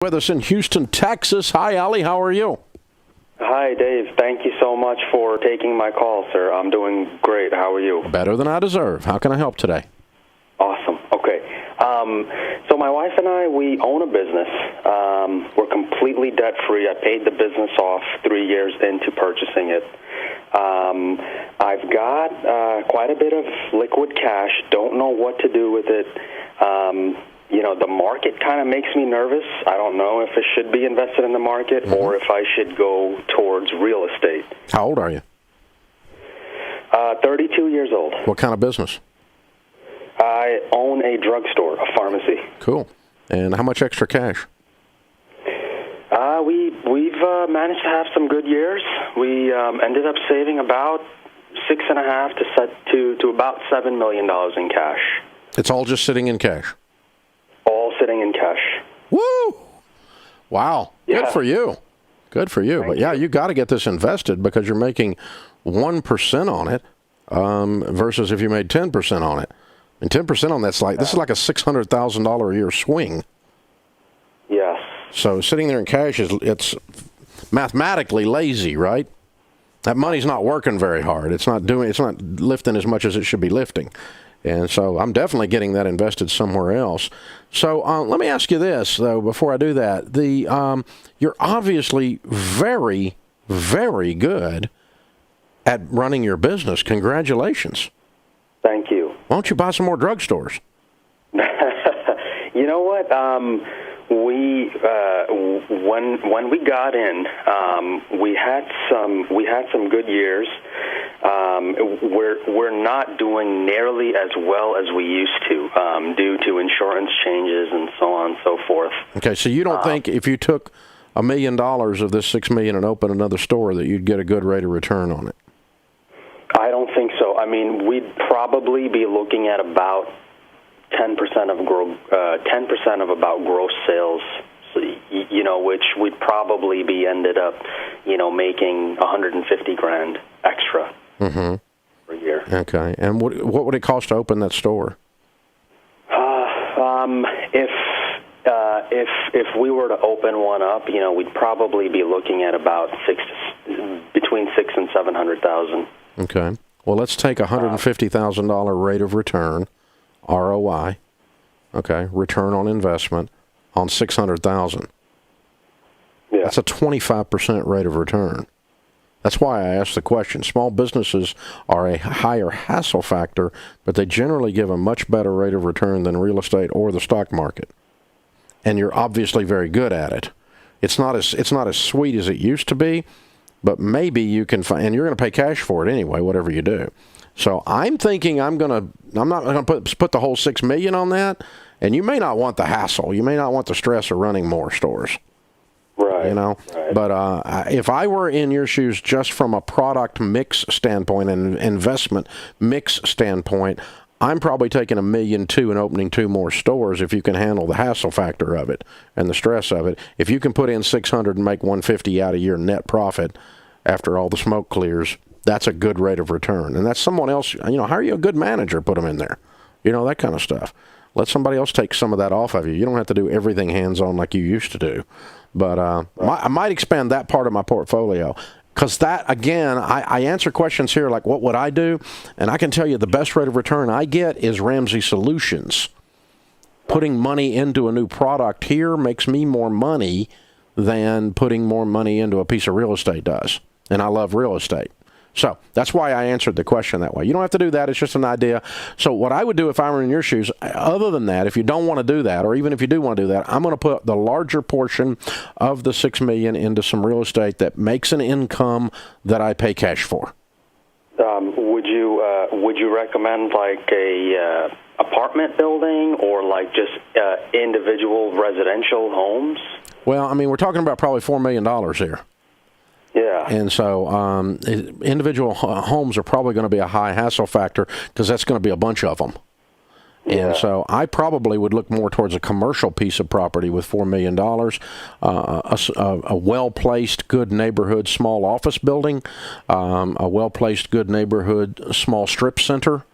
With us in Houston, Texas. Hi, Ali. How are you? Hi, Dave. Thank you so much for taking my call, sir. I'm doing great. How are you? Better than I deserve. How can I help today? Awesome. Okay. So my wife and I, we own a business. We're completely debt-free. I paid the business off 3 years into purchasing it. I've got quite a bit of liquid cash. Don't know what to do with it. The market kind of makes me nervous. I don't know if it should be invested in the market or if I should go towards real estate. How old are you? 32 years old. What kind of business? I own a drugstore, a pharmacy. Cool. And how much extra cash? We've managed to have some good years. We ended up saving about $6.5 to about $7 million in cash. It's all just sitting in cash? All sitting in cash. Woo! Wow. Yeah. Good for you. Good for you. Thank But you. you got to get this invested because you're making 1% on it versus if you made 10% on it. And 10% on that's this is like a $600,000 a year swing. Yes. So sitting there in cash it's mathematically lazy, right? That money's not working very hard. It's not lifting as much as it should be lifting. And so I'm definitely getting that invested somewhere else. So let me ask you this, though, before I do that. You're obviously very, very good at running your business. Congratulations. Thank you. Why don't you buy some more drugstores? You know what? When we got in, we had some good years. We're not doing nearly as well as we used to due to insurance changes and so on and so forth. Okay, so you don't think if you took $1 million of this $6 million and opened another store that you'd get a good rate of return on it? I don't think so. I mean, we'd probably be looking at about 10% of about gross sales, which we'd probably be ended up, making $150,000 extra per year. Okay, and what would it cost to open that store? If we were to open one up, we'd probably be looking at about between $600,000 and $700,000. Okay. Well, let's take a $150,000 rate of return, ROI. Okay, return on investment on $600,000. Yeah. That's a 25% rate of return. That's why I asked the question. Small businesses are a higher hassle factor, but they generally give a much better rate of return than real estate or the stock market. And you're obviously very good at it. It's not as sweet as it used to be, but maybe you can find, and you're going to pay cash for it anyway, whatever you do. So I'm thinking I'm not going to put the whole $6 million on that, and you may not want the hassle. You may not want the stress of running more stores. Right. Right. But if I were in your shoes just from a product mix standpoint and investment mix standpoint, I'm probably taking $1.2 million and opening 2 more stores if you can handle the hassle factor of it and the stress of it. If you can put in $600 and make $150 out of your net profit after all the smoke clears, that's a good rate of return. And that's someone else, hire you a good manager, put them in there, that kind of stuff. Let somebody else take some of that off of you. You don't have to do everything hands-on like you used to do. But I might expand that part of my portfolio. Because that, again, I answer questions here like, what would I do? And I can tell you the best rate of return I get is Ramsey Solutions. Putting money into a new product here makes me more money than putting more money into a piece of real estate does. And I love real estate. So that's why I answered the question that way. You don't have to do that. It's just an idea. So what I would do if I were in your shoes, other than that, if you don't want to do that, or even if you do want to do that, I'm going to put the larger portion of the $6 million into some real estate that makes an income that I pay cash for. Would you recommend like a apartment building or like just individual residential homes? Well, I mean, we're talking about probably $4 million here. Yeah. And so individual homes are probably going to be a high hassle factor because that's going to be a bunch of them. And so I probably would look more towards a commercial piece of property with $4 million, a well-placed, good neighborhood, small office building, a well-placed, good neighborhood, small strip center,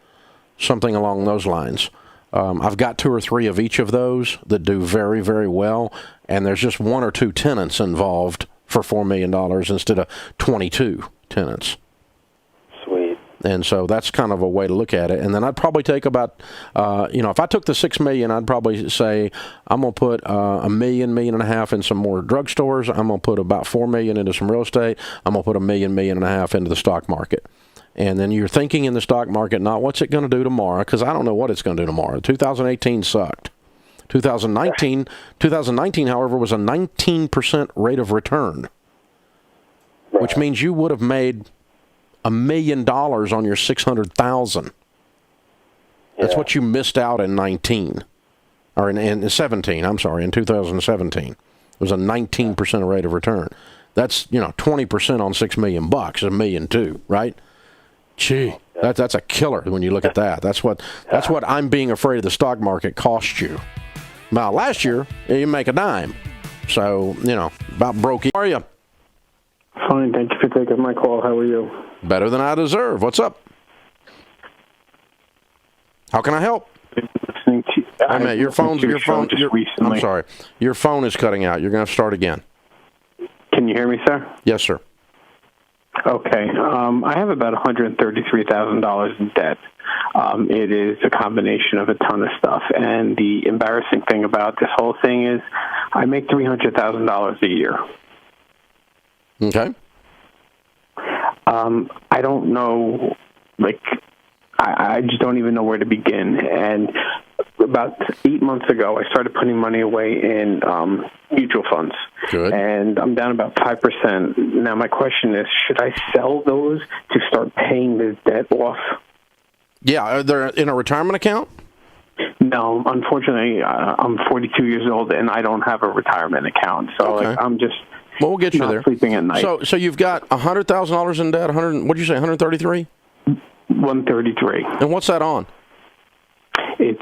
something along those lines. I've got 2 or 3 of each of those that do very, very well, and there's just 1 or 2 tenants involved for $4 million instead of 22 tenants. Sweet. And so that's kind of a way to look at it. And then I'd probably take about, if I took the $6 million, I'd probably say I'm going to put $1 million, $1.5 million in some more drugstores. I'm going to put about $4 million into some real estate. I'm going to put $1 million, $1.5 million into the stock market. And then you're thinking in the stock market, not what's it going to do tomorrow, because I don't know what it's going to do tomorrow. 2018 sucked. 2019, however, was a 19% rate of return, which means you would have made $1 million on your $600,000. That's what you missed out in 19, or in 17. I'm sorry, in 2017, it was a 19% rate of return. That's 20% on $6 million bucks, $1.2 million, right? Gee, that's a killer when you look at that. That's what I'm being afraid of the stock market cost you. Now, last year, you make a dime. So, about broke. How are you? Fine, thank you for taking my call. How are you? Better than I deserve. What's up? How can I help? Listening to you. I'm sorry. Your phone is cutting out. You're going to have to start again. Can you hear me, sir? Yes, sir. Okay. I have about $133,000 in debt. It is a combination of a ton of stuff. And the embarrassing thing about this whole thing is I make $300,000 a year. Okay. I don't know, I just don't even know where to begin. And about 8 months ago, I started putting money away in mutual funds. Good. And I'm down about 5%. Now, my question is, should I sell those to start paying this debt off? Yeah, they're in a retirement account? No, unfortunately, I'm 42 years old, and I don't have a retirement account. So Okay. I'm just we'll get you not there. sleeping at night. So you've got $100,000 in debt. What did you say? 133? 133. And what's that on? It's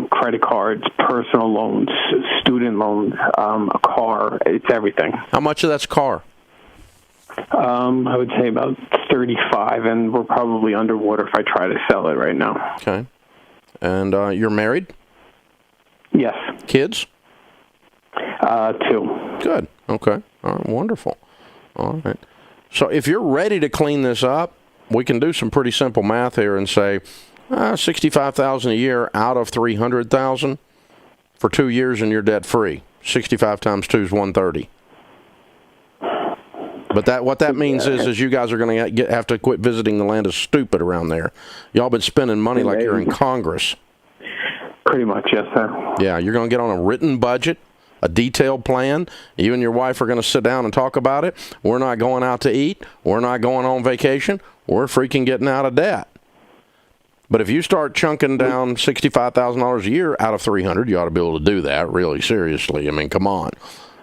credit cards, personal loans, student loans, a car. It's everything. How much of that's car? I would say about 35, and we're probably underwater if I try to sell it right now. Okay. And you're married? Yes. Kids? 2. Good. Okay. All right. Wonderful. All right. So if you're ready to clean this up, we can do some pretty simple math here and say $65,000 a year out of $300,000 for 2 years, and you're debt free. 65 times 2 is 130. But what that means is you guys are going to have to quit visiting the land of stupid around there. Y'all been spending money like you're in Congress. Pretty much, yes, sir. Yeah, you're going to get on a written budget, a detailed plan. You and your wife are going to sit down and talk about it. We're not going out to eat. We're not going on vacation. We're freaking getting out of debt. But if you start chunking down $65,000 a year out of $300,000, you ought to be able to do that really seriously. I mean, come on.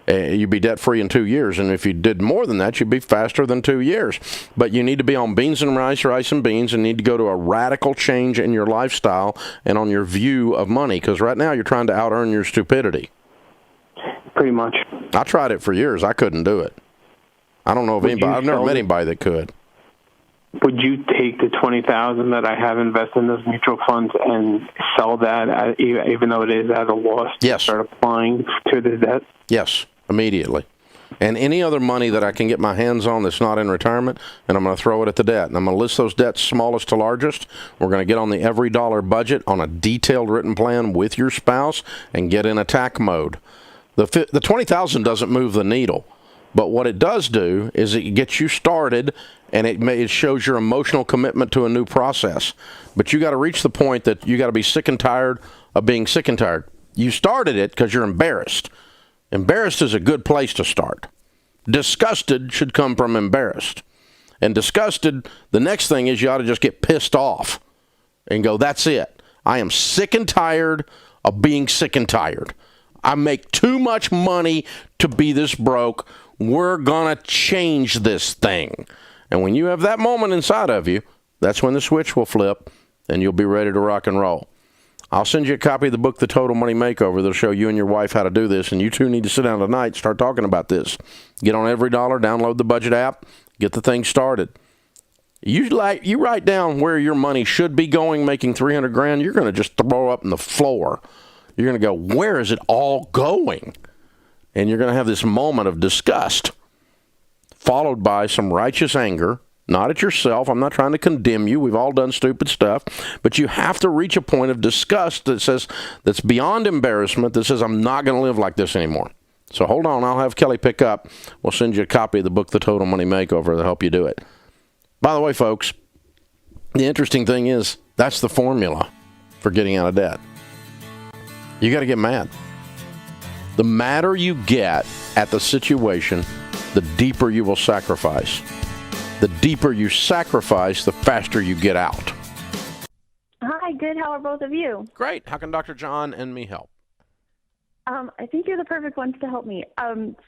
You'd be debt-free in 2 years, and if you did more than that, you'd be faster than 2 years. But you need to be on beans and rice and beans, and need to go to a radical change in your lifestyle and on your view of money, because right now you're trying to out-earn your stupidity. Pretty much. I tried it for years. I couldn't do it. I don't know of anybody. I've never met anybody that could. Would you take the $20,000 that I have invested in those mutual funds and sell that, even though it is at a loss? Yes. Start applying to the debt? Yes, immediately. And any other money that I can get my hands on that's not in retirement, and I'm going to throw it at the debt. And I'm going to list those debts smallest to largest. We're going to get on the every dollar budget on a detailed written plan with your spouse and get in attack mode. The $20,000 doesn't move the needle. But what it does do is it gets you started, and it shows your emotional commitment to a new process. But you got to reach the point that you got to be sick and tired of being sick and tired. You started it because you're embarrassed. Embarrassed is a good place to start. Disgusted should come from embarrassed. And disgusted, the next thing is you ought to just get pissed off and go, that's it. I am sick and tired of being sick and tired. I make too much money to be this broke. We're going to change this thing. And when you have that moment inside of you, that's when the switch will flip and you'll be ready to rock and roll. I'll send you a copy of the book, The Total Money Makeover. That'll show you and your wife how to do this. And you two need to sit down tonight and start talking about this. Get on Every Dollar, download the budget app, get the thing started. You write down where your money should be going, making 300 grand. You're going to just throw up on the floor. You're going to go, where is it all going? And you're going to have this moment of disgust, followed by some righteous anger. Not at yourself. I'm not trying to condemn you. We've all done stupid stuff. But you have to reach a point of disgust that's beyond embarrassment, that says, I'm not going to live like this anymore. So hold on. I'll have Kelly pick up. We'll send you a copy of the book, The Total Money Makeover, to help you do it. By the way, folks, the interesting thing is that's the formula for getting out of debt. You got to get mad. The madder you get at the situation, the deeper you will sacrifice. The deeper you sacrifice, the faster you get out. Hi, good. How are both of you? Great. How can Dr. John and me help? I think you're the perfect ones to help me.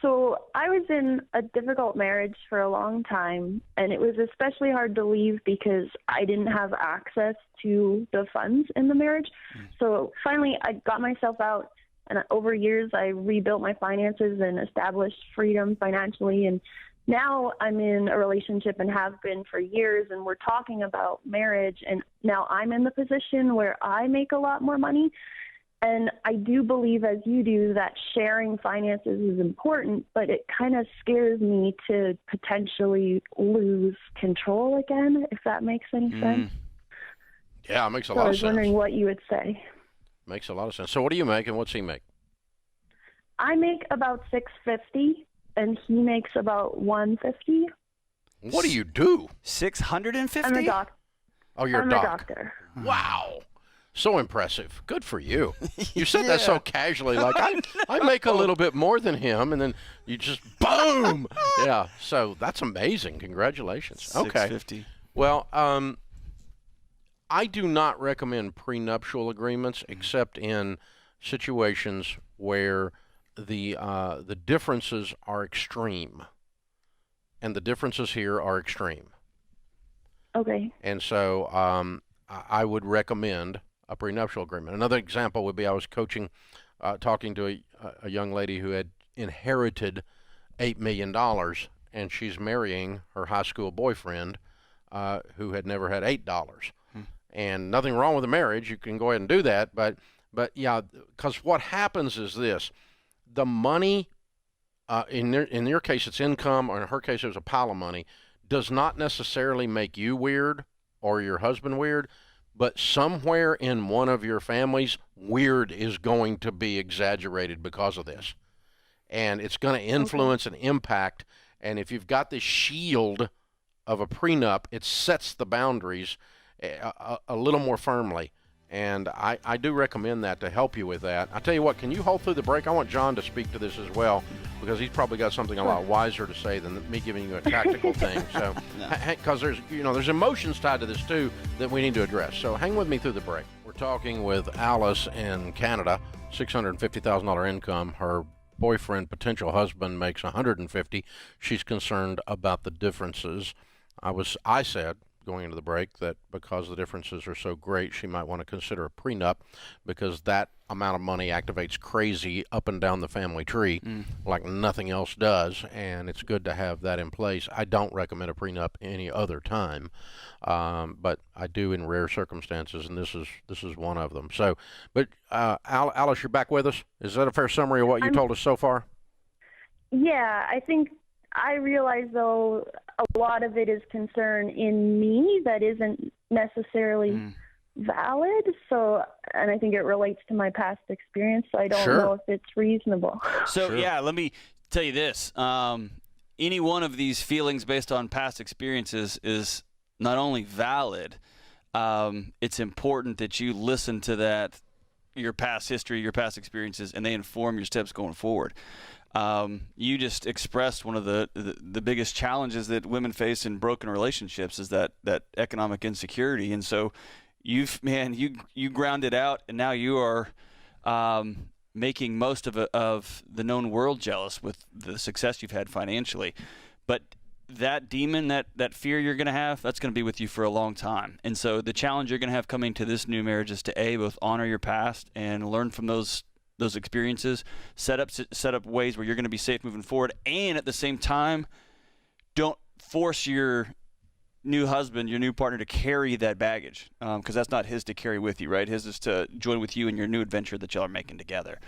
So I was in a difficult marriage for a long time, and it was especially hard to leave because I didn't have access to the funds in the marriage. So finally, I got myself out, and over years, I rebuilt my finances and established freedom financially, and now I'm in a relationship and have been for years, and we're talking about marriage, and now I'm in the position where I make a lot more money. And I do believe, as you do, that sharing finances is important, but it kind of scares me to potentially lose control again, if that makes any sense. Yeah, it makes a So lot I of was sense. wondering what you would say. Makes a lot of sense. So what do you make and what's he make? I make about $650, and he makes about $150. What do you do? 650? I'm a doctor. Oh, you're I'm a a doc. doctor. Wow. So impressive. Good for you. You said that so casually, like I make a little bit more than him, and then you just boom. Yeah. So that's amazing. Congratulations. Okay. 650. Well, I do not recommend prenuptial agreements except in situations where the differences are extreme, and the differences here are extreme. Okay. And so I would recommend a prenuptial agreement. Another example would be I was talking to a young lady who had inherited $8 million, and she's marrying her high school boyfriend who had never had $8. And nothing wrong with the marriage. You can go ahead and do that. But yeah, because what happens is this. The money, in your case it's income, or in her case it was a pile of money, does not necessarily make you weird or your husband weird, but somewhere in one of your families, weird is going to be exaggerated because of this. And it's going to influence and impact. And if you've got this shield of a prenup, it sets the boundaries a little more firmly. And I do recommend that to help you with that. I tell you what, can you hold through the break? I want John to speak to this as well, because he's probably got something a lot wiser to say than me giving you a tactical thing. So, because there's emotions tied to this too that we need to address. So hang with me through the break. We're talking with Alice in Canada, $650,000 income. Her boyfriend, potential husband, makes $150,000. She's concerned about the differences. I said, going into the break, that because the differences are so great, she might want to consider a prenup, because that amount of money activates crazy up and down the family tree like nothing else does, and it's good to have that in place. I don't recommend a prenup any other time, but I do in rare circumstances, and this is one of them. So, but Alice, you're back with us. Is that a fair summary of what you told us so far? Yeah, I think I realize, though, a lot of it is concern in me that isn't necessarily valid. So, and I think it relates to my past experience, so I don't know if it's reasonable. So, yeah, let me tell you this. Any one of these feelings based on past experiences is not only valid, it's important that you listen to that, your past history, your past experiences, and they inform your steps going forward. You just expressed one of the biggest challenges that women face in broken relationships is that economic insecurity. And so you ground it out, and now you are making most of the known world jealous with the success you've had financially. But that demon, that fear you're going to have, that's going to be with you for a long time. And so the challenge you're going to have coming to this new marriage is to both honor your past and learn from those experiences, set up ways where you're going to be safe moving forward, and at the same time, don't force your new husband, your new partner, to carry that baggage, because that's not his to carry with you, right? His is to join with you in your new adventure that y'all are making together.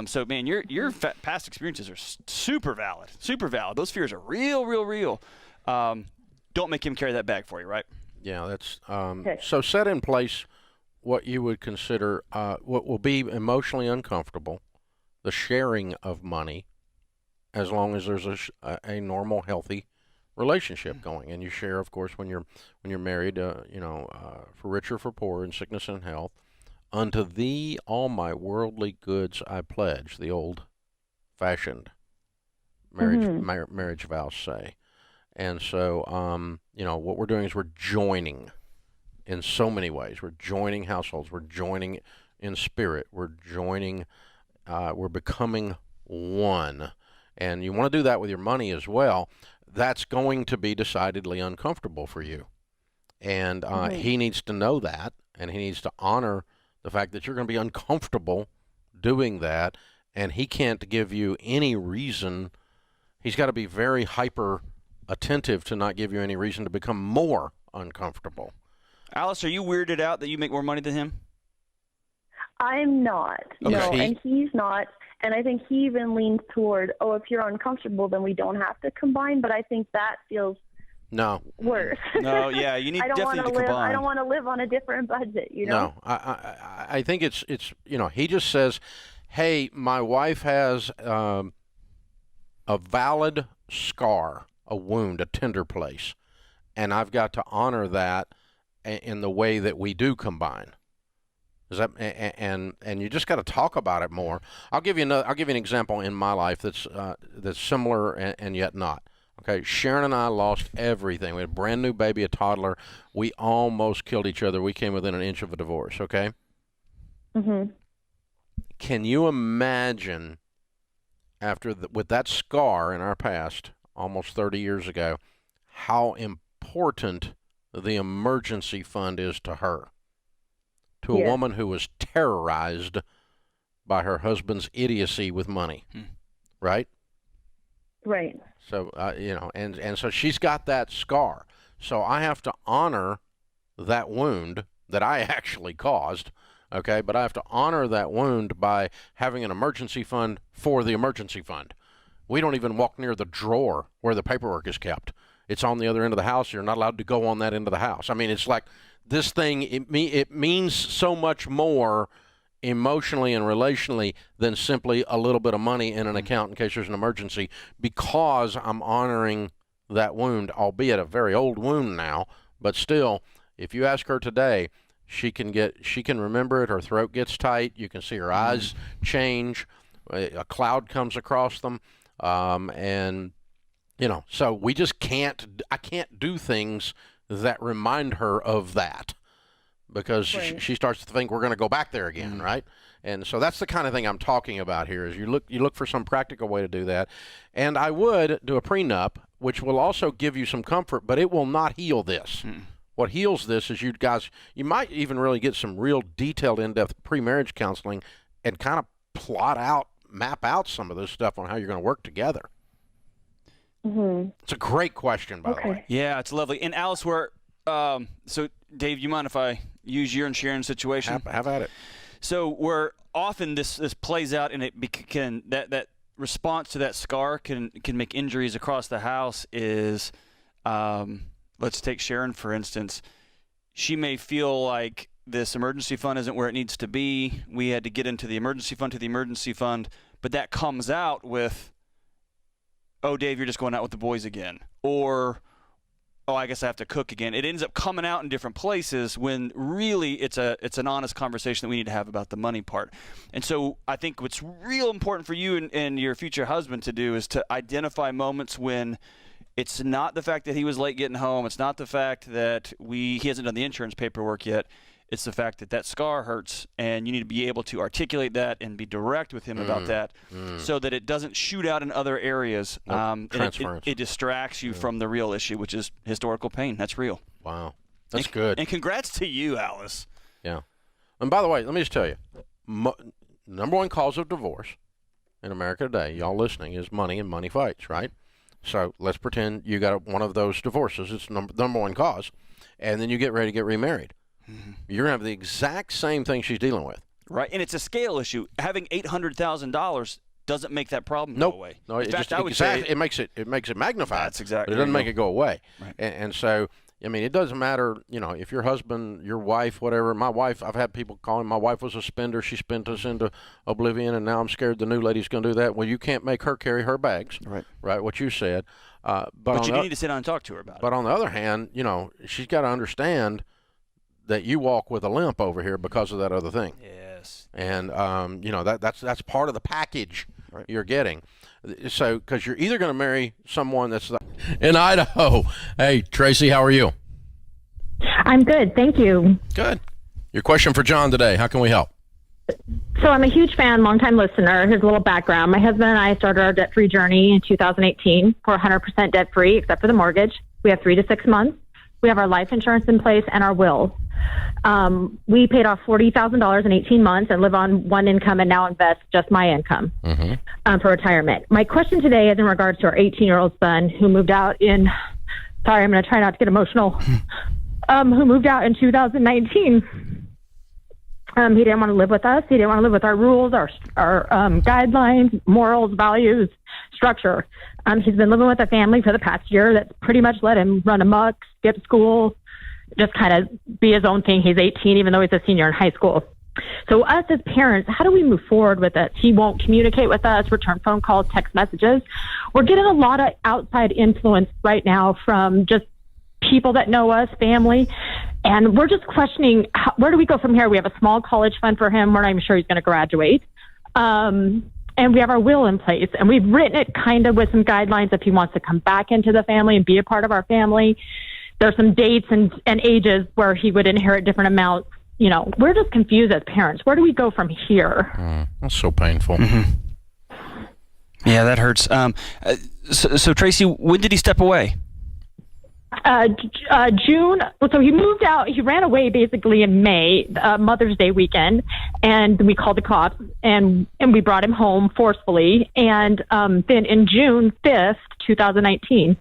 So, man, your past experiences are super valid, super valid. Those fears are real, real, real. Don't make him carry that bag for you, right? Yeah, that's so set in place what you would consider what will be emotionally uncomfortable, the sharing of money, as long as there's a normal, healthy relationship going, and you share, of course, when you're married, for richer, for poorer, in sickness and health. Unto thee all my worldly goods I pledge, the old-fashioned marriage vows say. And so, what we're doing is we're joining in so many ways. We're joining households. We're joining in spirit. We're joining. We're becoming one. And you want to do that with your money as well. That's going to be decidedly uncomfortable for you. And he needs to know that, and he needs to honor the fact that you're going to be uncomfortable doing that, and he can't give you any reason. He's got to be very hyper attentive to not give you any reason to become more uncomfortable. Alice, are you weirded out that you make more money than him? I'm not. Okay. No, and he's not. And I think he even leans toward, if you're uncomfortable, then we don't have to combine. But I think that feels worse. No, yeah, you need definitely to combine. I don't want to live on a different budget, No, I think it's he just says, hey, my wife has a valid scar, a wound, a tender place, and I've got to honor that in the way that we do combine. Is that and you just got to talk about it more. I'll give you an example in my life that's similar and yet not. Okay, Sharon and I lost everything. We had a brand new baby, a toddler. We almost killed each other. We came within an inch of a divorce. Okay. Can you imagine with that scar in our past, almost 30 years ago, how important the emergency fund is to her? To a woman who was terrorized by her husband's idiocy with money, right? Right. So, and so she's got that scar. So I have to honor that wound that I actually caused, okay? But I have to honor that wound by having an emergency fund for the emergency fund. We don't even walk near the drawer where the paperwork is kept. It's on the other end of the house. You're not allowed to go on that end of the house. I mean, it's like this thing, it means so much more emotionally and relationally than simply a little bit of money in an account in case there's an emergency, because I'm honoring that wound, albeit a very old wound now, but still, if you ask her today, she can remember it. Her throat gets tight. You can see her eyes change. A cloud comes across them. And so we just I can't do things that remind her of that, because she starts to think we're going to go back there again, right? And so that's the kind of thing I'm talking about here, is you look for some practical way to do that. And I would do a prenup, which will also give you some comfort, but it will not heal this. What heals this is you might even really get some real detailed, in-depth pre-marriage counseling and kind of map out some of this stuff on how you're going to work together. It's a great question, by the way. Yeah, it's lovely. And Alice, so Dave, you mind if I use your and Sharon's situation? Have at it. So where often this plays out, and that response to that scar can make injuries across the house is, let's take Sharon for instance. She may feel like this emergency fund isn't where it needs to be. We had to get into the emergency fund, but that comes out with, oh, Dave, you're just going out with the boys again. Or, oh, I guess I have to cook again. It ends up coming out in different places when really it's an honest conversation that we need to have about the money part. And so I think what's real important for you and your future husband to do is to identify moments when it's not the fact that he was late getting home. It's not the fact that he hasn't done the insurance paperwork yet. It's the fact that scar hurts, and you need to be able to articulate that and be direct with him about that, so that it doesn't shoot out in other areas. Transference. It distracts you from the real issue, which is historical pain. That's real. Wow. That's good. And congrats to you, Alice. Yeah. And by the way, let me just tell you, number one cause of divorce in America today, y'all listening, is money and money fights, right? So let's pretend you got one of those divorces. It's number one cause. And then you get ready to get remarried. You're going to have the exact same thing she's dealing with. Right. And it's a scale issue. Having $800,000 doesn't make that problem Nope. go away. No, In fact, I would say it makes it magnified. That's exactly. But it doesn't make it go away. Right. And so, I mean, it doesn't matter, if your husband, your wife, whatever. My wife, I've had people calling. My wife was a spender. She spent us into oblivion, and now I'm scared the new lady's going to do that. Well, you can't make her carry her bags. Right. What you said. But you need to sit down and talk to her about it. But on the other hand, she's got to understand that you walk with a limp over here because of that other thing. Yes. And that's part of the package you're getting. So because you're either going to marry someone that's in Idaho. Hey, Tracy, how are you? I'm good, thank you. Good. Your question for John today. How can we help? So I'm a huge fan, longtime listener. Here's a little background. My husband and I started our debt-free journey in 2018. We're 100% debt-free except for the mortgage. We have 3 to 6 months. We have our life insurance in place and our will. We paid off $40,000 in 18 months and live on one income and now invest just my income for retirement. My question today is in regards to our 18-year-old son who moved out in, sorry, I'm going to try not to get emotional, who moved out in 2019. He didn't want to live with us. He didn't want to live with our rules, our guidelines, morals, values, structure. He's been living with a family for the past year that's pretty much let him run amok, skip school, just kind of be his own thing. He's 18, even though he's a senior in high school. So us as parents, how do we move forward with this? He won't communicate with us, return phone calls, text messages. We're getting a lot of outside influence right now from just people that know us, family, and we're just questioning, where do we go from here? We have a small college fund for him. We're not even sure he's going to graduate. And we have our will in place, and we've written it kind of with some guidelines if he wants to come back into the family and be a part of our family. There's some dates and ages where he would inherit different amounts. We're just confused as parents. Where do we go from here? That's so painful. Yeah, that hurts. So Tracy, when did he step away? June. So he moved out. He ran away basically in May, Mother's Day weekend, and we called the cops and we brought him home forcefully. And then in June 5th, 2019,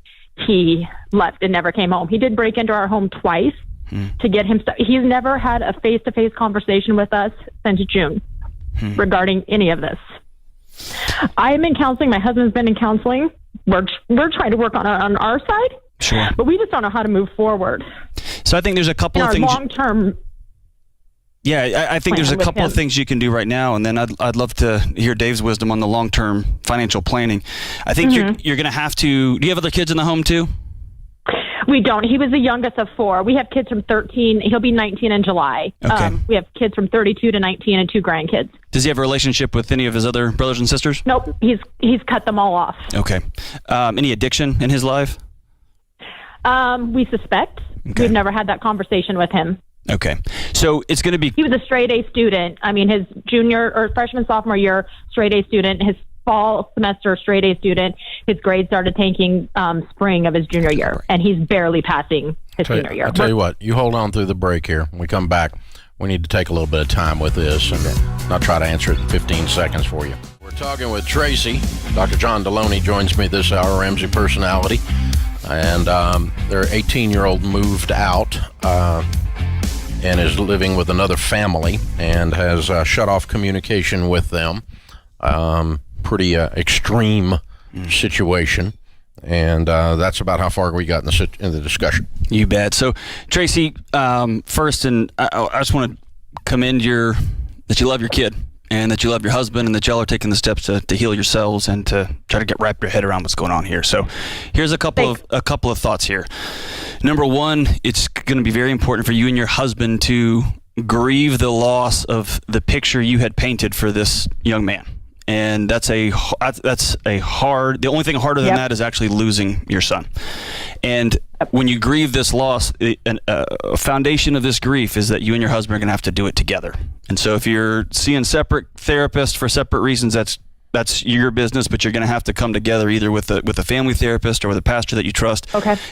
he left and never came home. He did break into our home twice to get him. He's never had a face-to-face conversation with us since June regarding any of this. I am in counseling. My husband's been in counseling. We're trying to work on our side. Sure. But we just don't know how to move forward. So I think there's a couple of things. Long-term. Yeah, I think there's a couple of things you can do right now, and then I'd love to hear Dave's wisdom on the long-term financial planning. I think you're going to have to. Do you have other kids in the home too? We don't. He was the youngest of 4. We have kids from 13. He'll be 19 in July. Okay. We have kids from 32 to 19 and 2 grandkids. Does he have a relationship with any of his other brothers and sisters? Nope. He's cut them all off. Okay. Any addiction in his life? We suspect. Okay. We've never had that conversation with him. Okay. So it's going to be... He was a straight A student. I mean, his junior or freshman, sophomore year, straight A student. His fall semester, straight A student. His grades started tanking spring of his junior year, and he's barely passing his senior year. I'll tell you what, you hold on through the break here. When we come back, we need to take a little bit of time with this and not try to answer it in 15 seconds for you. We're talking with Tracy. Dr. John Deloney joins me this hour, Ramsey personality. And their 18-year-old moved out and is living with another family and has shut off communication with them. Pretty extreme situation. And that's about how far we got in the discussion. You bet. So, Tracy, first, and I just want to commend that you love your kid and that you love your husband and that y'all are taking the steps to heal yourselves and to try to wrap your head around what's going on here. So here's a couple of thoughts here. Number one, it's going to be very important for you and your husband to grieve the loss of the picture you had painted for this young man. And that's a hard, the only thing harder than that is actually losing your son. And when you grieve this loss, a foundation of this grief is that you and your husband are going to have to do it together. And so if you're seeing separate therapists for separate reasons, that's your business, but you're going to have to come together either with a family therapist or with a pastor that you trust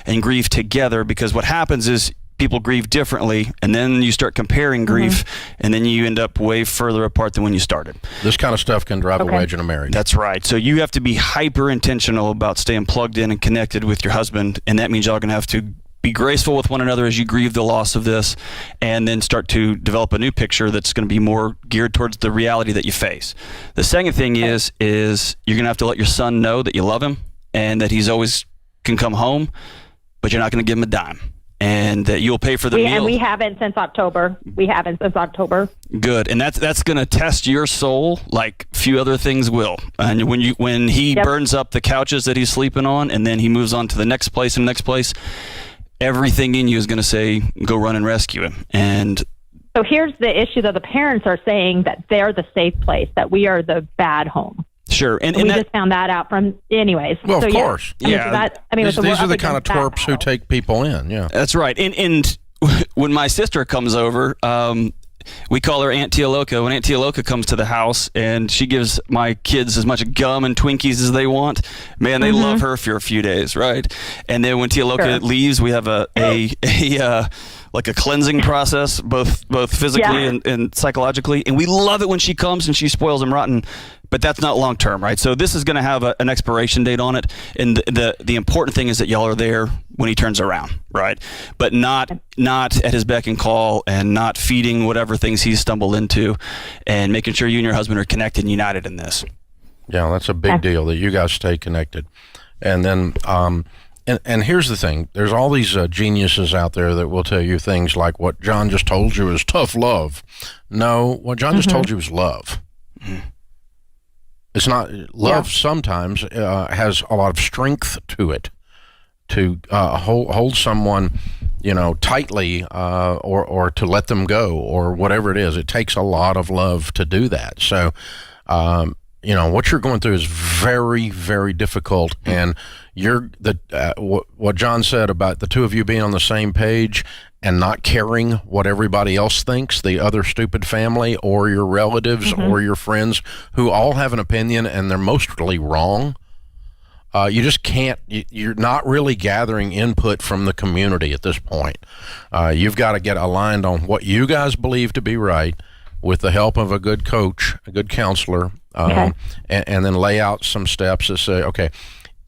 and grieve together, because what happens is people grieve differently, and then you start comparing grief, and then you end up way further apart than when you started. This kind of stuff can drive a wedge in a marriage. That's right. So you have to be hyper intentional about staying plugged in and connected with your husband, and that means y'all are going to have to be graceful with one another as you grieve the loss of this, and then start to develop a new picture that's going to be more geared towards the reality that you face. The second thing is you're going to have to let your son know that you love him and that he's always can come home, but you're not going to give him a dime. And that you'll pay for the meal. And we haven't since October. Good. And that's going to test your soul like few other things will. And when he burns up the couches that he's sleeping on, and then he moves on to the next place and next place, everything in you is going to say, go run and rescue him. And so here's the issue, that the parents are saying that they're the safe place, that we are the bad home. Sure. And we that, just found that out from, anyways. Well, of course. These are the kind of twerps who take people in. Yeah. That's right. And when my sister comes over, we call her Aunt Tia Loca. When Aunt Tia Loca comes to the house and she gives my kids as much gum and Twinkies as they want, man, they love her for a few days, right? And then when Tia Loca leaves, we have a like a cleansing process, both physically and psychologically. And we love it when she comes and she spoils them rotten. But that's not long term, right? So this is going to have an expiration date on it, and the important thing is that y'all are there when he turns around, right? But not at his beck and call, and not feeding whatever things he's stumbled into, and making sure you and your husband are connected and united in this. Yeah, that's a big deal that you guys stay connected. And then, and here's the thing: there's all these geniuses out there that will tell you things like what John just told you is tough love. No, what John just told you is love. It's not love. Sometimes has a lot of strength to it. To hold someone, tightly, or to let them go, or whatever it is. It takes a lot of love to do that. So, what you're going through is very, very difficult. And what John said about the two of you being on the same page and not caring what everybody else thinks, the other stupid family or your relatives or your friends who all have an opinion and they're mostly wrong. You just can't, you're not really gathering input from the community at this point. You've got to get aligned on what you guys believe to be right with the help of a good coach, a good counselor, and then lay out some steps that say, okay,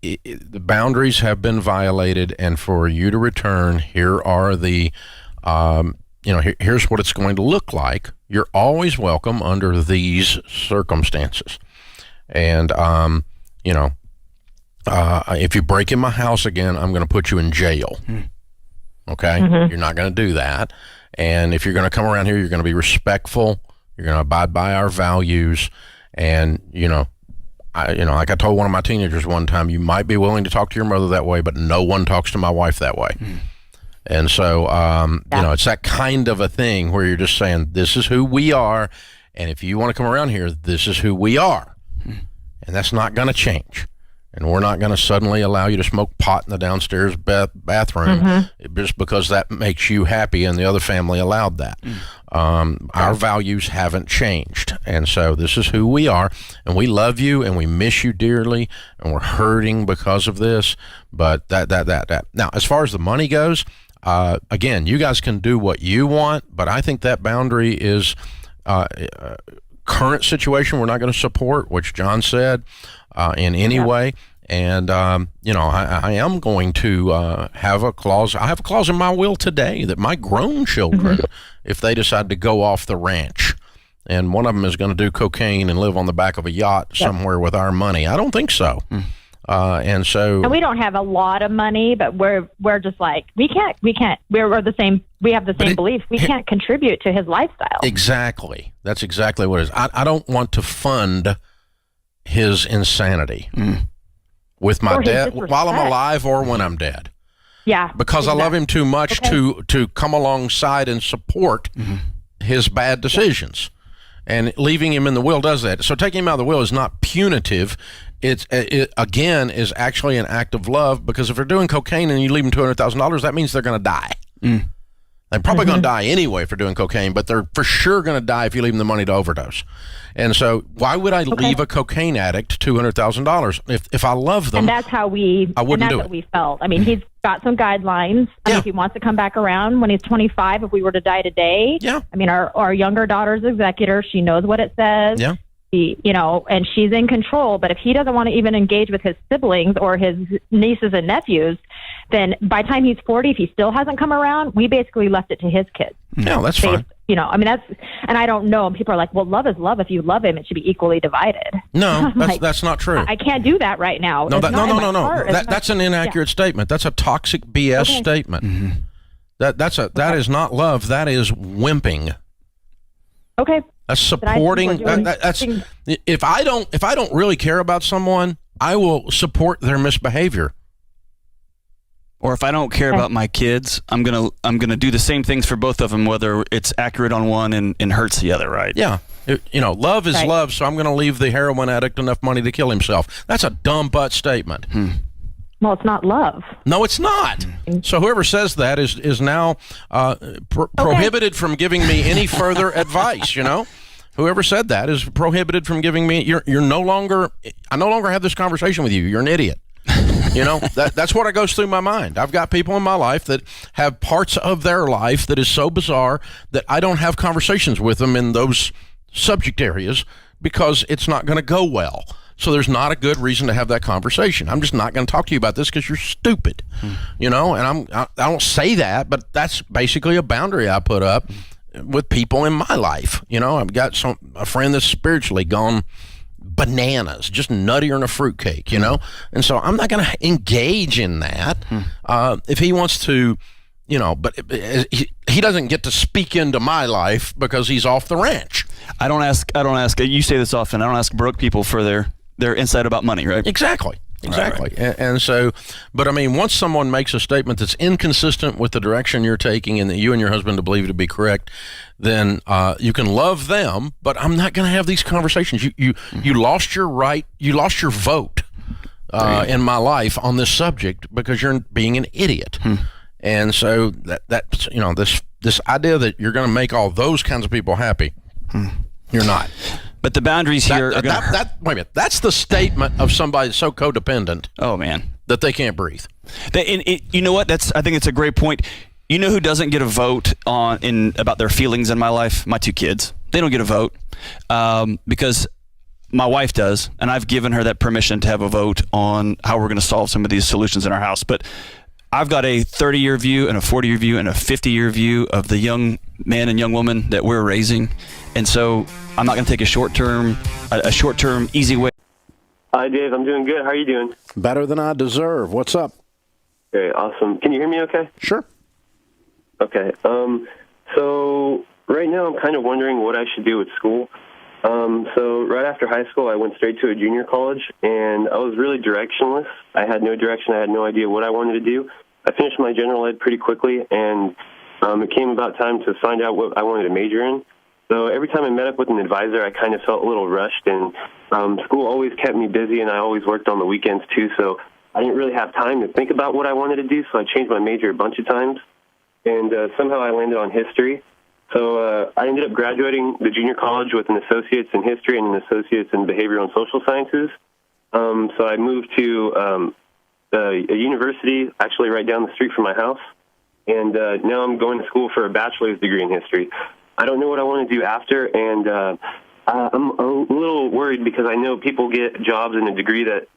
the boundaries have been violated, and for you to return, here are the, here's what it's going to look like. You're always welcome under these circumstances. And, if you break in my house again, I'm going to put you in jail. Okay? You're not going to do that. And if you're going to come around here, you're going to be respectful. You're going to abide by our values. And, like I told one of my teenagers one time, you might be willing to talk to your mother that way, but no one talks to my wife that way. And so, it's that kind of a thing where you're just saying, this is who we are. And if you want to come around here, this is who we are. And that's not going to change. And we're not going to suddenly allow you to smoke pot in the downstairs bathroom just because that makes you happy and the other family allowed that. Our values haven't changed. And so this is who we are. And we love you and we miss you dearly. And we're hurting because of this. But that. Now, as far as the money goes, again, you guys can do what you want. But I think that boundary is current situation we're not going to support, which John said. In any way. And, I am going to have a clause. I have a clause in my will today that my grown children, if they decide to go off the ranch, and one of them is going to do cocaine and live on the back of a yacht somewhere with our money. I don't think so. And we don't have a lot of money, but we're just like, we can't, we're the same. We have the same beliefs. We can't contribute to his lifestyle. Exactly. That's exactly what it is. I don't want to fund his insanity with my death while I'm alive or when I'm dead. Yeah. Because I love him too much to come alongside and support his bad decisions. And leaving him in the will does that. So taking him out of the will is not punitive. It again is actually an act of love, because if they're doing cocaine and you leave them $200,000, that means they're going to die. They're probably going to die anyway for doing cocaine, but they're for sure going to die if you leave them the money to overdose. And so why would I leave a cocaine addict $200,000? If I love them, and that's how we, I wouldn't and that's do what it. we felt. I mean, he's got some guidelines. I mean, if he wants to come back around when he's 25, if we were to die today, I mean, our younger daughter's executor, she knows what it says. Yeah. And she's in control. But if he doesn't want to even engage with his siblings or his nieces and nephews, then by the time he's 40, if he still hasn't come around, we basically left it to his kids. No, that's fine. I mean, and I don't know. And people are like, well, love is love. If you love him, it should be equally divided. No, that's not true. I can't do that right now. No, that's an inaccurate statement. That's a toxic BS statement. Mm-hmm. That is not love. That is wimping. Okay. That's supporting. That's if I don't really care about someone, I will support their misbehavior. Or if I don't care about my kids, I'm gonna do the same things for both of them, whether it's accurate on one and hurts the other, right? Yeah. Love is love, so I'm going to leave the heroin addict enough money to kill himself. That's a dumb butt statement. Well, it's not love. No, it's not. So whoever says that is now prohibited from giving me any further advice, Whoever said that is prohibited from giving me. I no longer have this conversation with you. You're an idiot. That's what goes through my mind. I've got people in my life that have parts of their life that is so bizarre that I don't have conversations with them in those subject areas because it's not going to go well. So there's not a good reason to have that conversation. I'm just not going to talk to you about this because you're stupid, and I don't say that, but that's basically a boundary I put up with people in my life. I've got a friend that's spiritually gone bananas, just nuttier than a fruitcake, and so I'm not going to engage in that. If he wants to, but he doesn't get to speak into my life because he's off the ranch. I don't ask. You say this often. I don't ask broke people for their insight about money, right? Exactly. Right. And so, but I mean, once someone makes a statement that's inconsistent with the direction you're taking and that you and your husband believe to be correct, then you can love them, but I'm not going to have these conversations. You lost your right, you lost your vote in my life on this subject because you're being an idiot. And so this idea that you're going to make all those kinds of people happy, you're not. But the boundaries here are going to hurt. Wait a minute. That's the statement of somebody that's so codependent. Oh, man. That they can't breathe. You know what? I think it's a great point. You know who doesn't get a vote about their feelings in my life? My two kids. They don't get a vote because my wife does, and I've given her that permission to have a vote on how we're going to solve some of these solutions in our house. But I've got a 30-year view and a 40-year view and a 50-year view of the young man and young woman that we're raising. And so I'm not going to take a short-term, easy way. Hi, Dave. I'm doing good. How are you doing? Better than I deserve. What's up? Great. Awesome. Can you hear me okay? Sure. Okay. So right now I'm kind of wondering what I should do with school. So right after high school, I went straight to a junior college, and I was really directionless. I had no direction. I had no idea what I wanted to do. I finished my general ed pretty quickly, and it came about time to find out what I wanted to major in. So every time I met up with an advisor, I kind of felt a little rushed, and school always kept me busy, and I always worked on the weekends too, so I didn't really have time to think about what I wanted to do, so I changed my major a bunch of times, and somehow I landed on history. So I ended up graduating the junior college with an associate's in history and an associate's in behavioral and social sciences. So I moved to a university actually right down the street from my house, and now I'm going to school for a bachelor's degree in history. I don't know what I want to do after, and I'm a little worried because I know people get jobs in a degree that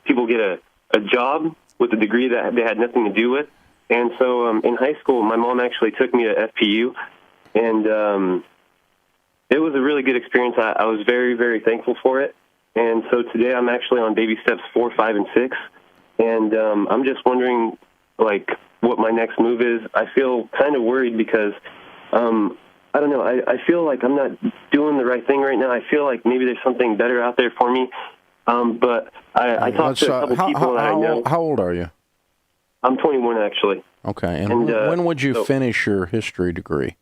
people get a job with a degree that they had nothing to do with. And so in high school, my mom actually took me to FPU, and it was a really good experience. I was very, very thankful for it. And so today I'm actually on baby steps 4, 5, and 6, and I'm just wondering, what my next move is. I feel kind of worried because I don't know. I feel like I'm not doing the right thing right now. I feel like maybe there's something better out there for me. But I talked to a couple people that I know. How old are you? I'm 21, actually. Okay. And when would you finish your history degree?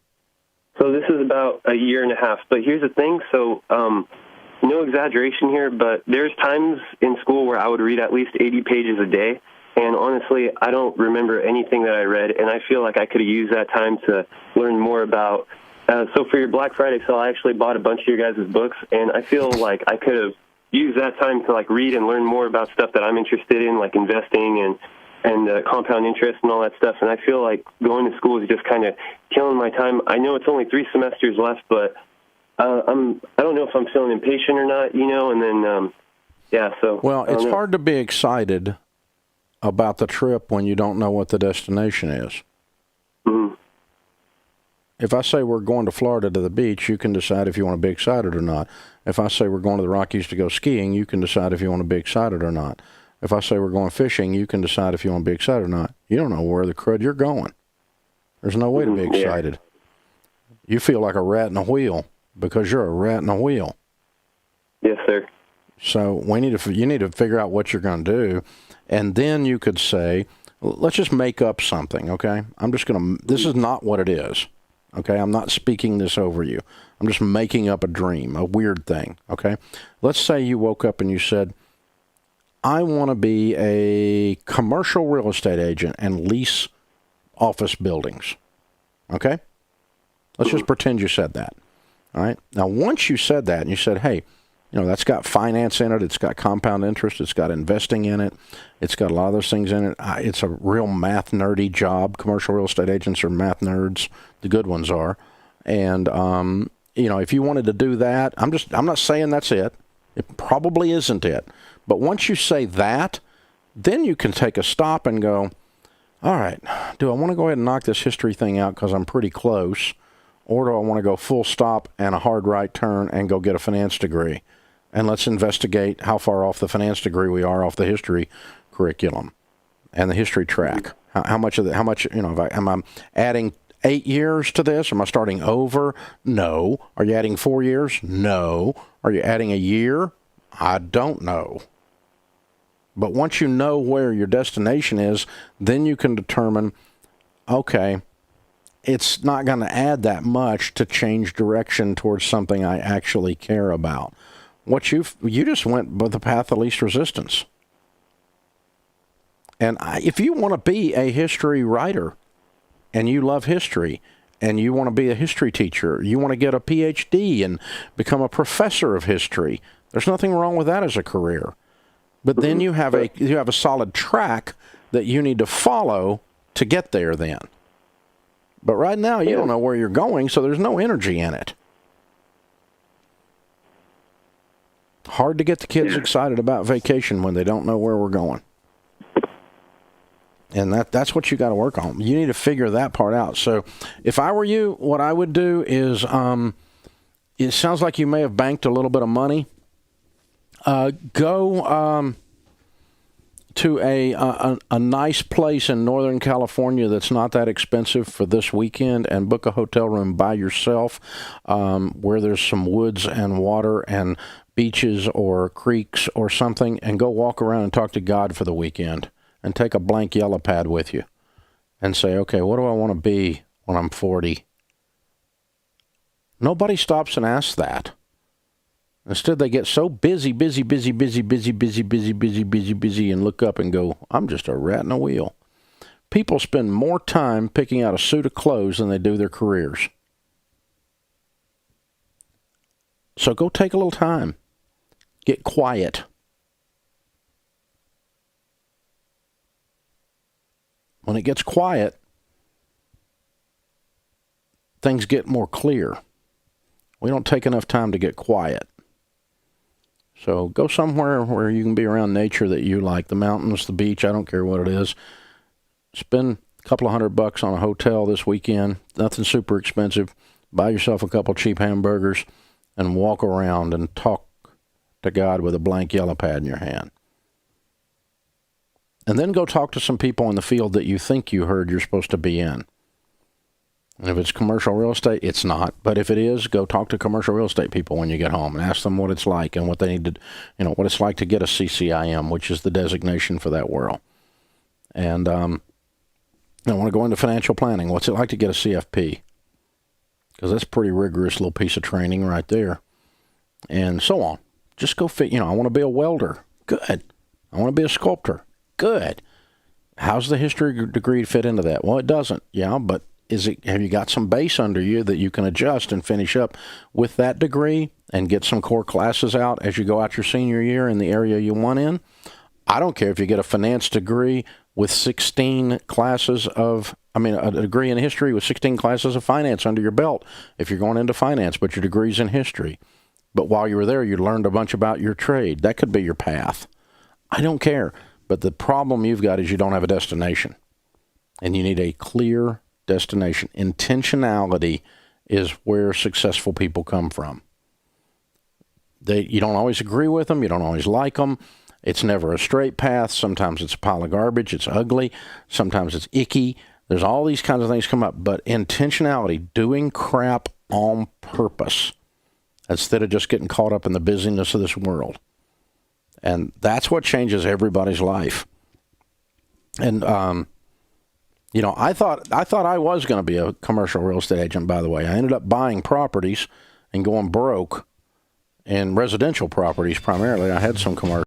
So this is about a year and a half. But here's the thing. So no exaggeration here, but there's times in school where I would read at least 80 pages a day. And honestly, I don't remember anything that I read, and I feel like I could have used that time to learn more about. So for your Black Friday sale, I actually bought a bunch of your guys' books, and I feel like I could have used that time to like read and learn more about stuff that I'm interested in, like investing and compound interest and all that stuff. And I feel like going to school is just kind of killing my time. I know it's only 3 semesters left, but I don't know if I'm feeling impatient or not, you know. And then so well, it's hard to be excited about the trip when you don't know what the destination is. Mm-hmm. If I say we're going to Florida to the beach, you can decide if you want to be excited or not. If I say we're going to the Rockies to go skiing, you can decide if you want to be excited or not. If I say we're going fishing, you can decide if you want to be excited or not. You don't know where the crud you're going. There's no way to be excited. You feel like a rat in a wheel because you're a rat in a wheel. Yes, sir. So you need to figure out what you're going to do, and then you could say, let's just make up something, okay? This is not what it is. Okay, I'm not speaking this over you. I'm just making up a dream, a weird thing, okay? Let's say you woke up and you said, I want to be a commercial real estate agent and lease office buildings, okay? Let's just pretend you said that, all right? Now, once you said that and you said, hey, you know, that's got finance in it, it's got compound interest, it's got investing in it, it's got a lot of those things in it. It's a real math nerdy job. Commercial real estate agents are math nerds. The good ones are. And, you know, if you wanted to do that, I'm not saying that's it. It probably isn't it. But once you say that, then you can take a stop and go, all right, do I want to go ahead and knock this history thing out because I'm pretty close? Or do I want to go full stop and a hard right turn and go get a finance degree? And let's investigate how far off the finance degree we are off the history curriculum and the history track. How much, you know, am I adding 8 years to this? Am I starting over? No. Are you adding 4 years? No. Are you adding a year? I don't know. But once you know where your destination is, then you can determine, okay, it's not going to add that much to change direction towards something I actually care about. You just went by the path of least resistance. And if you want to be a history writer and you love history and you want to be a history teacher, you want to get a PhD and become a professor of history, there's nothing wrong with that as a career. But then you have a solid track that you need to follow to get there then. But right now you don't know where you're going, so there's no energy in it. Hard to get the kids excited about vacation when they don't know where we're going. And that's what you got to work on. You need to figure that part out. So if I were you, what I would do is, it sounds like you may have banked a little bit of money. Go to a nice place in Northern California that's not that expensive for this weekend and book a hotel room by yourself where there's some woods and water and beaches or creeks or something, and go walk around and talk to God for the weekend and take a blank yellow pad with you and say, okay, what do I want to be when I'm 40? Nobody stops and asks that. Instead, they get so busy, and look up and go, I'm just a rat in a wheel. People spend more time picking out a suit of clothes than they do their careers. So go take a little time. Get quiet. When it gets quiet, things get more clear. We don't take enough time to get quiet. So go somewhere where you can be around nature that you like, the mountains, the beach, I don't care what it is. Spend a couple of $100 on a hotel this weekend, nothing super expensive. Buy yourself a couple cheap hamburgers and walk around and talk to God with a blank yellow pad in your hand. And then go talk to some people in the field that you think you heard you're supposed to be in. And if it's commercial real estate, it's not. But if it is, go talk to commercial real estate people when you get home and ask them what it's like and what they need to, what it's like to get a CCIM, which is the designation for that world. And I want to go into financial planning. What's it like to get a CFP? Because that's a pretty rigorous little piece of training right there. And so on. Just go fit. I want to be a welder. Good. I want to be a sculptor. Good. How's the history degree fit into that? Well, it doesn't. Yeah, but have you got some base under you that you can adjust and finish up with that degree and get some core classes out as you go out your senior year in the area you want in? I don't care if you get a finance degree with 16 classes of, a degree in history with 16 classes of finance under your belt if you're going into finance, but your degree's in history. But while you were there, you learned a bunch about your trade. That could be your path. I don't care. But the problem you've got is you don't have a destination. And you need a clear destination. Intentionality is where successful people come from. You don't always agree with them. You don't always like them. It's never a straight path. Sometimes it's a pile of garbage. It's ugly. Sometimes it's icky. There's all these kinds of things come up. But intentionality, doing crap on purpose, instead of just getting caught up in the busyness of this world. And that's what changes everybody's life. And, I thought I was going to be a commercial real estate agent, by the way. I ended up buying properties and going broke in residential properties primarily. I had some commercial.